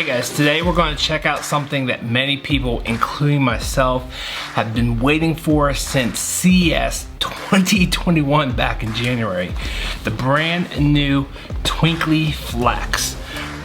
Hey guys, today we're going to check out something that many people, including myself, have been waiting for since CES 2021 back in January. The brand new Twinkly Flex,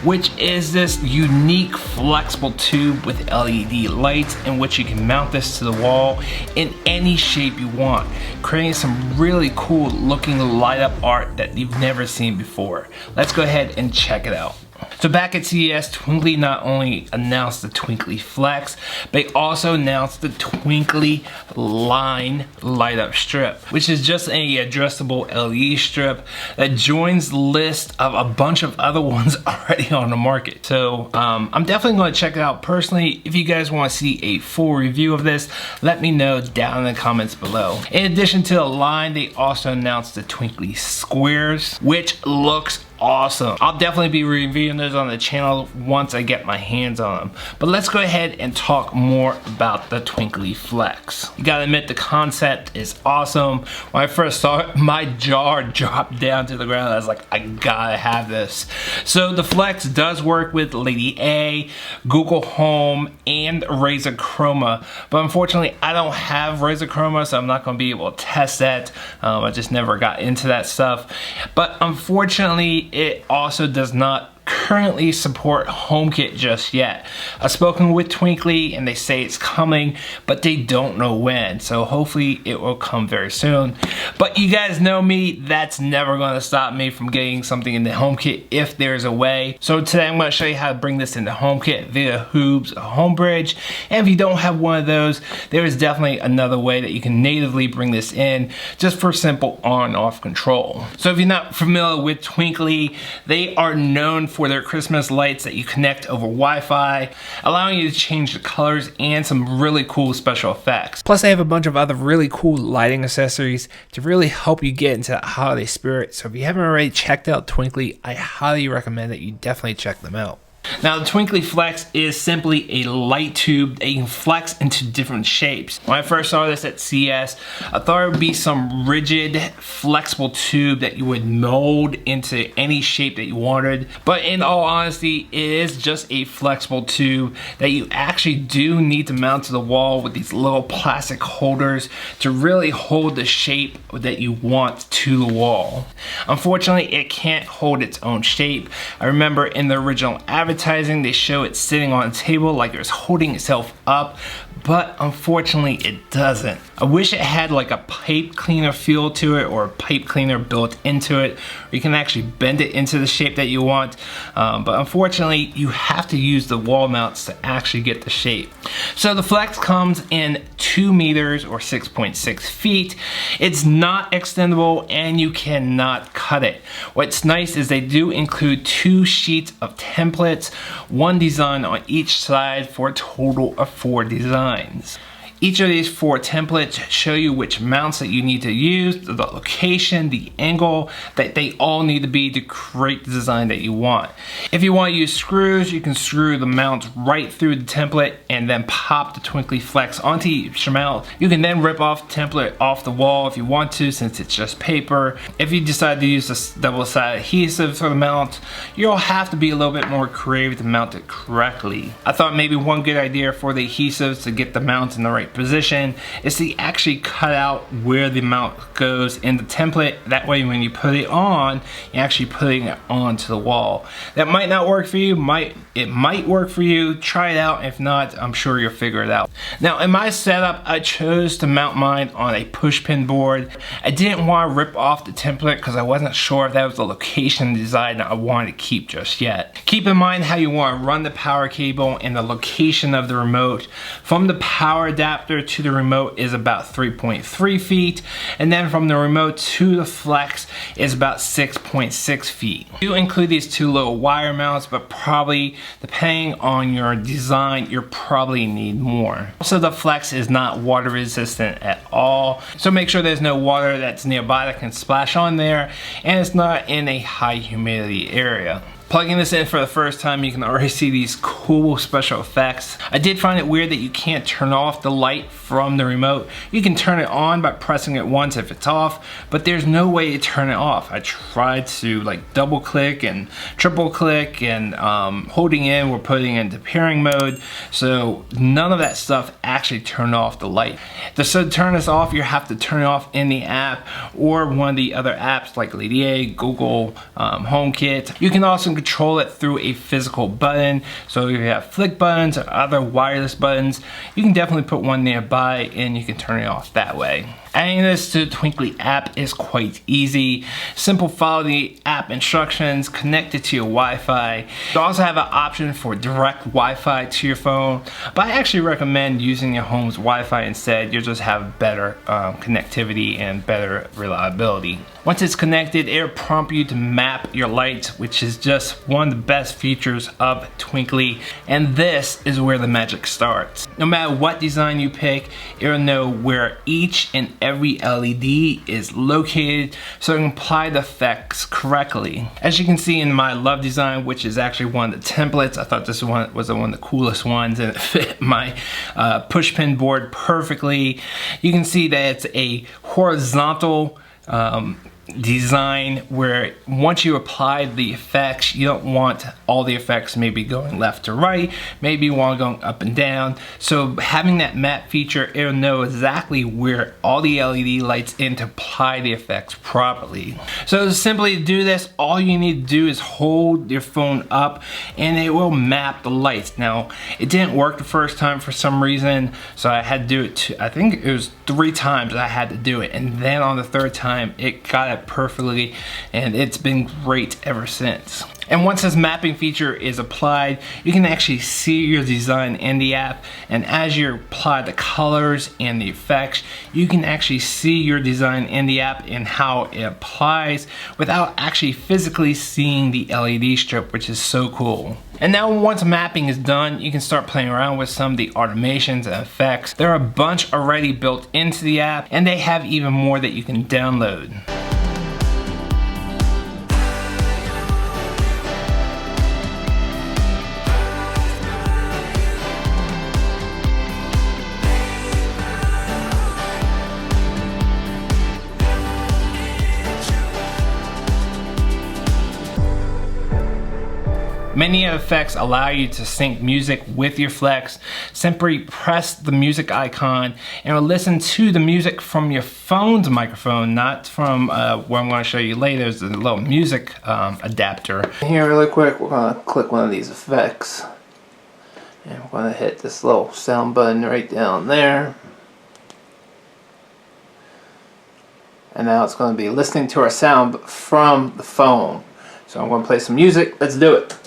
which is this unique flexible tube with LED lights in which you can mount this to the wall in any shape you want, creating some really cool looking light up art that you've never seen before. Let's go ahead and check it out. So back at CES, Twinkly not only announced the Twinkly Flex, but they also announced the Twinkly Line light up strip, which is just a adjustable LED strip that joins the list of a bunch of other ones already on the market. So I'm definitely going to check it out personally. If you guys want to see a full review of this, let me know down in the comments below. In addition to the line, they also announced the Twinkly Squares, which looks awesome. I'll definitely be reviewing those on the channel once I get my hands on them. But let's go ahead and talk more about the Twinkly Flex. You gotta admit, the concept is awesome. When I first saw it, my jaw dropped down to the ground. I was like, I gotta have this. So the Flex does work with Lady A, Google Home, and Razer Chroma. But unfortunately, I don't have Razer Chroma, so I'm not gonna be able to test that. I just never got into that stuff. But unfortunately, it also does not currently support HomeKit just yet. I've spoken with Twinkly and they say it's coming, but they don't know when. So hopefully it will come very soon. But you guys know me, that's never going to stop me from getting something into HomeKit if there's a way. So today I'm going to show you how to bring this into HomeKit via Hoobs, a home bridge. And if you don't have one of those, there is definitely another way that you can natively bring this in just for simple on and off control. So if you're not familiar with Twinkly, they are known for their Christmas lights that you connect over Wi-Fi, allowing you to change the colors and some really cool special effects. Plus they have a bunch of other really cool lighting accessories to really help you get into that holiday spirit. So if you haven't already checked out Twinkly, I highly recommend that you definitely check them out. Now the Twinkly Flex is simply a light tube that you can flex into different shapes. When I first saw this at CES, I thought it would be some rigid, flexible tube that you would mold into any shape that you wanted. But in all honesty, it is just a flexible tube that you actually do need to mount to the wall with these little plastic holders to really hold the shape that you want to the wall. Unfortunately, it can't hold its own shape. I remember in the original advertising, they show it sitting on a table like it was holding itself up, but unfortunately it doesn't. I wish it had like a pipe cleaner feel to it or a pipe cleaner built into it, where you can actually bend it into the shape that you want, but unfortunately you have to use the wall mounts to actually get the shape. So the Flex comes in 2 meters or 6.6 feet. It's not extendable and you cannot cut it. What's nice is they do include 2 sheets of templates, 1 design on each side for a total of 4 designs. Each of these 4 templates show you which mounts that you need to use, the location, the angle that they all need to be to create the design that you want. If you want to use screws, you can screw the mounts right through the template and then pop the Twinkly Flex onto each mount. You can then rip off the template off the wall if you want to, since it's just paper. If you decide to use this double-sided adhesive for the mount, you'll have to be a little bit more creative to mount it correctly. I thought maybe one good idea for the adhesives to get the mount in the right position is to actually cut out where the mount goes in the template. That way when you put it on, you're actually putting it onto the wall. That might not work for you, it might work for you. Try it out. If not, I'm sure you'll figure it out. Now in my setup, I chose to mount mine on a push pin board. I didn't want to rip off the template because I wasn't sure if that was the location design that I wanted to keep just yet. Keep in mind how you want to run the power cable and the location of the remote. From the power adapter to the remote is about 3.3 feet, and then from the remote to the Flex is about 6.6 feet. You include these 2 little wire mounts, but probably depending on your design, you probably need more. Also, the Flex is not water resistant at all, so make sure there's no water that's nearby that can splash on there, and it's not in a high humidity area. Plugging this in for the first time, you can already see these cool special effects. I did find it weird that you can't turn off the light from the remote. You can turn it on by pressing it once if it's off, but there's no way to turn it off. I tried to like double click and triple click and holding in or putting it into pairing mode, so none of that stuff actually turned off the light. So to turn this off, you have to turn it off in the app or one of the other apps like Lady A, Google, HomeKit. You can also control it through a physical button. So if you have flick buttons or other wireless buttons, you can definitely put one nearby and you can turn it off that way. Adding this to the Twinkly app is quite easy. Simple, follow the app instructions, connect it to your Wi-Fi. You also have an option for direct Wi-Fi to your phone, but I actually recommend using your home's Wi-Fi instead. You'll just have better connectivity and better reliability. Once it's connected, it'll prompt you to map your lights, which is just one of the best features of Twinkly, and this is where the magic starts. No matter what design you pick, it'll know where each and every LED is located so it can apply the effects correctly. As you can see in my Love design, which is actually one of the templates, I thought this one was one of the coolest ones and it fit my pushpin board perfectly. You can see that it's a horizontal design where once you apply the effects, you don't want all the effects maybe going left to right, maybe you want going up and down. So having that map feature, it'll know exactly where all the LED lights in to apply the effects properly. So simply to do this, all you need to do is hold your phone up and it will map the lights. Now, it didn't work the first time for some reason, so I had to do it I think it was 3 times I had to do it, and then on the 3rd time it got it perfectly, and it's been great ever since. And once this mapping feature is applied, you can actually see your design in the app, and as you apply the colors and the effects, you can actually see your design in the app and how it applies without actually physically seeing the LED strip, which is so cool. And now once mapping is done, you can start playing around with some of the automations and effects. There are a bunch already built into the app, and they have even more that you can download. Many effects allow you to sync music with your Flex. Simply press the music icon and it'll listen to the music from your phone's microphone, not from what I'm going to show you later. There's a little music adapter. Here really quick, we're going to click one of these effects. And we're going to hit this little sound button right down there. And now it's going to be listening to our sound from the phone. So I'm going to play some music. Let's do it.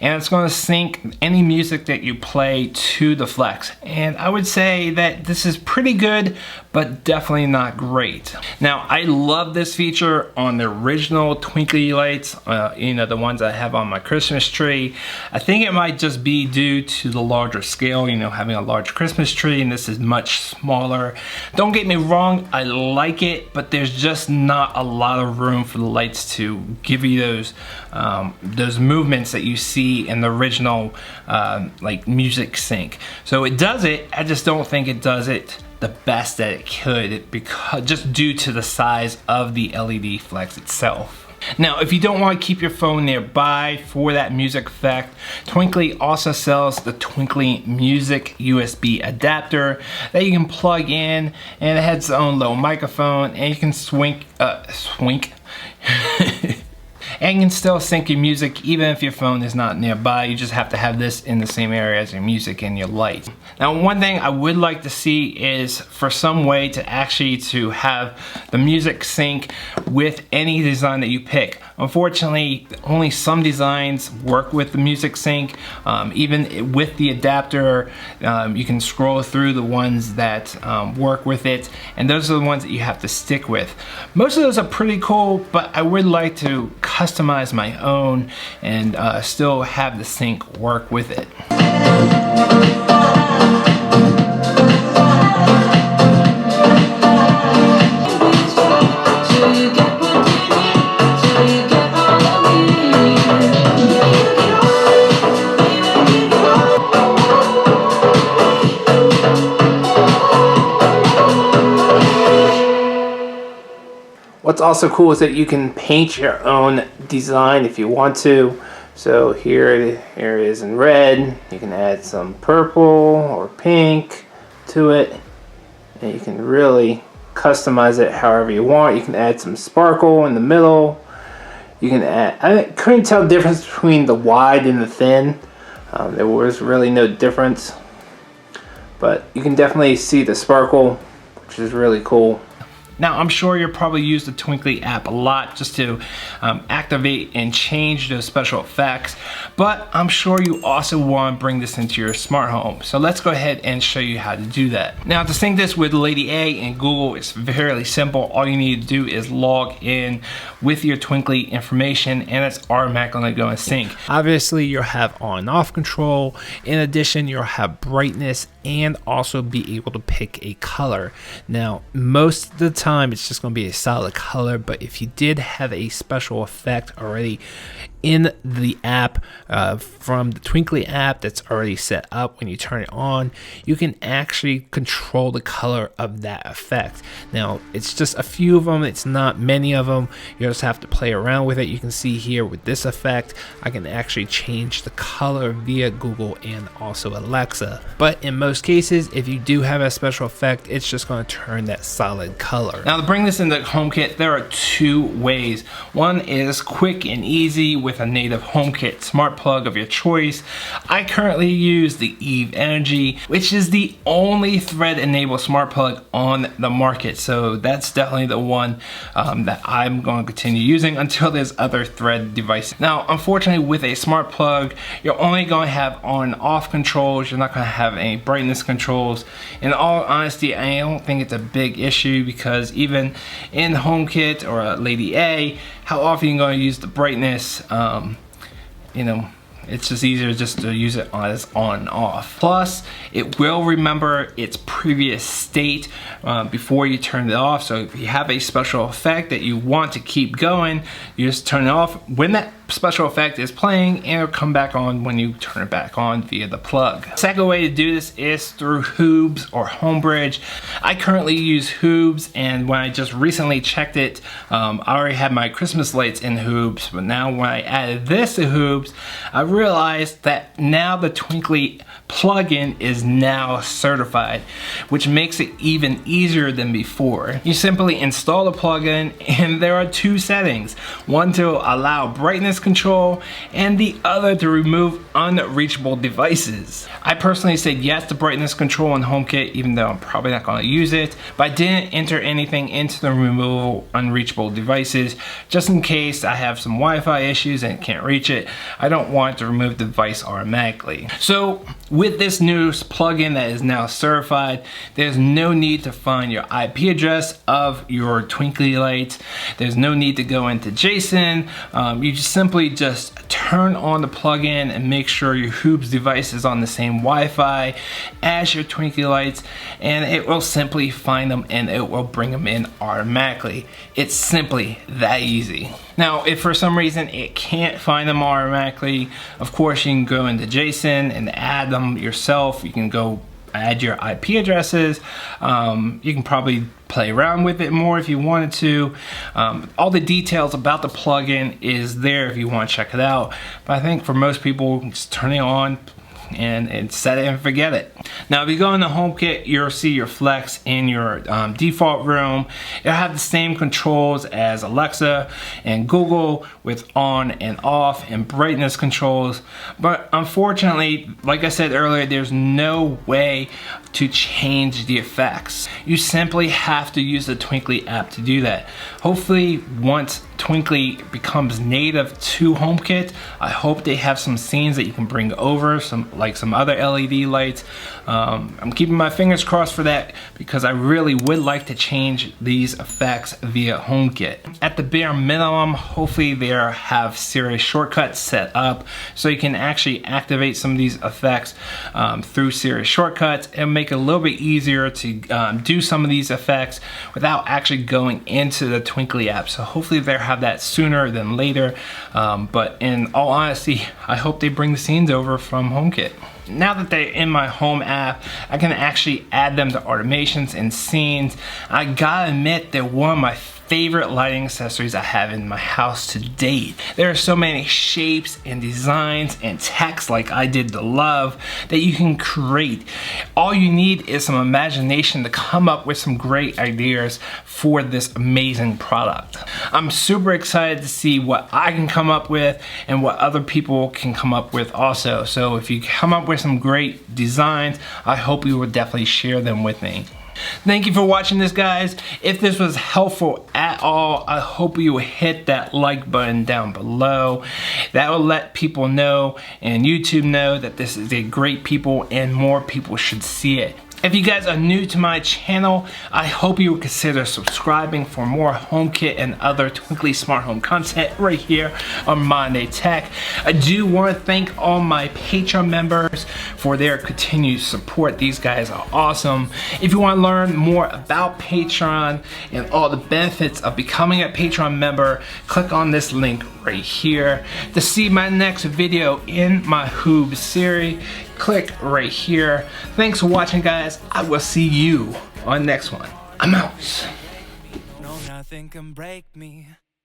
And it's going to sync any music that you play to the Flex. And I would say that this is pretty good, but definitely not great. Now, I love this feature on the original Twinkly lights, you know, the ones I have on my Christmas tree. I think it might just be due to the larger scale, you know, having a large Christmas tree, and this is much smaller. Don't get me wrong, I like it, but there's just not a lot of room for the lights to give you those movements that you see in the original like music sync. So it does it, I just don't think it does it the best that it could, because just due to the size of the LED Flex itself. Now, if you don't want to keep your phone nearby for that music effect, Twinkly also sells the Twinkly Music USB adapter that you can plug in, and it has its own little microphone, and you can and you can still sync your music even if your phone is not nearby. You just have to have this in the same area as your music and your light. Now, one thing I would like to see is for some way to actually have the music sync with any design that you pick. Unfortunately, only some designs work with the music sync. Even with the adapter, you can scroll through the ones that work with it, and those are the ones that you have to stick with. Most of those are pretty cool, but I would like to customize my own and still have the sync work with it. what's also cool is that you can paint your own design if you want to. So here it is in red. You can add some purple or pink to it, and you can really customize it however you want. You can add some sparkle in the middle. You can add, I couldn't tell the difference between the wide and the thin. There was really no difference, but you can definitely see the sparkle, which is really cool. Now, I'm sure you'll probably use the Twinkly app a lot just to activate and change those special effects, but I'm sure you also want to bring this into your smart home. So let's go ahead and show you how to do that. Now, to sync this with Lady A and Google, it's fairly simple. All you need to do is log in with your Twinkly information, and it's automatically going to go in sync. Obviously, you'll have on and off control. In addition, you'll have brightness and also be able to pick a color. Now, most of the time, it's just going to be a solid color, but if you did have a special effect already in the app from the Twinkly app that's already set up, when you turn it on, you can actually control the color of that effect. Now, it's just a few of them, it's not many of them. You just have to play around with it. You can see here with this effect, I can actually change the color via Google and also Alexa. But in most cases, if you do have a special effect, it's just going to turn that solid color. Now, to bring this into HomeKit, there are two ways. One is quick and easy with a native HomeKit smart plug of your choice. I currently use the Eve Energy, which is the only thread enabled smart plug on the market. So that's definitely the one that I'm going to continue using until there's other thread devices. Now, unfortunately, with a smart plug, you're only going to have on and off controls. You're not going to have any brightness controls. In all honesty, I don't think it's a big issue, because even in HomeKit or Lady A, how often you're going to use the brightness, you know, it's just easier just to use it as on and off. Plus, it will remember its previous state before you turn it off. So if you have a special effect that you want to keep going, you just turn it off when that special effect is playing, and it'll come back on when you turn it back on via the plug. Second way to do this is through Hoobs or Homebridge. I currently use Hoobs, and when I just recently checked it, I already had my Christmas lights in Hoobs, but now when I added this to Hoobs, I realized that now the Twinkly plugin is now certified, which makes it even easier than before. You simply install the plugin, and there are two settings. One to allow brightness control, and the other to remove unreachable devices. I personally said yes to brightness control on HomeKit, even though I'm probably not going to use it, but I didn't enter anything into the removable unreachable devices, just in case I have some Wi-Fi issues and can't reach it. I don't want to remove the device automatically. So with this new plugin that is now certified, there's no need to find your IP address of your Twinkly lights. There's no need to go into JSON. You simply just turn on the plugin and make sure your Hoobs device is on the same Wi-Fi as your Twinkly lights, and it will simply find them and it will bring them in automatically. It's simply that easy. Now, if for some reason it can't find them automatically, of course you can go into JSON and add them yourself. You can go add your IP addresses. You can probably play around with it more if you wanted to. All the details about the plugin is there if you want to check it out. But I think for most people, just turn it on and set it and forget it. Now, if you go into HomeKit, you'll see your Flex in your default room. It'll have the same controls as Alexa and Google with on and off and brightness controls. But unfortunately, like I said earlier, there's no way to change the effects. You simply have to use the Twinkly app to do that. Hopefully, once Twinkly becomes native to HomeKit, I hope they have some scenes that you can bring over, like some other LED lights. I'm keeping my fingers crossed for that, because I really would like to change these effects via HomeKit. At the bare minimum, hopefully they have Siri shortcuts set up so you can actually activate some of these effects through Siri shortcuts, and make it a little bit easier to do some of these effects without actually going into the Twinkly app. So hopefully they'll have that sooner than later, but in all honesty, I hope they bring the scenes over from HomeKit. Now that they're in my home app, I can actually add them to automations and scenes. I gotta admit, they're one of my favorite lighting accessories I have in my house to date. There are so many shapes and designs and text like I did the love that you can create. All you need is some imagination to come up with some great ideas for this amazing product. I'm super excited to see what I can come up with and what other people can come up with also. So if you come up with some great designs, I hope you will definitely share them with me. Thank you for watching this, guys. If this was helpful at all, I hope you will hit that like button down below. That will let people know and YouTube know that this is a great people and more people should see it. If you guys are new to my channel, I hope you would consider subscribing for more HomeKit and other Twinkly smart home content right here on ModernDayTech. I do want to thank all my Patreon members for their continued support. These guys are awesome. If you want to learn more about Patreon and all the benefits of becoming a Patreon member, click on this link right here. To see my next video in my Hoobs series, click right here. Thanks for watching, guys. I will see you on the next one. I'm out. No, nothing can break me.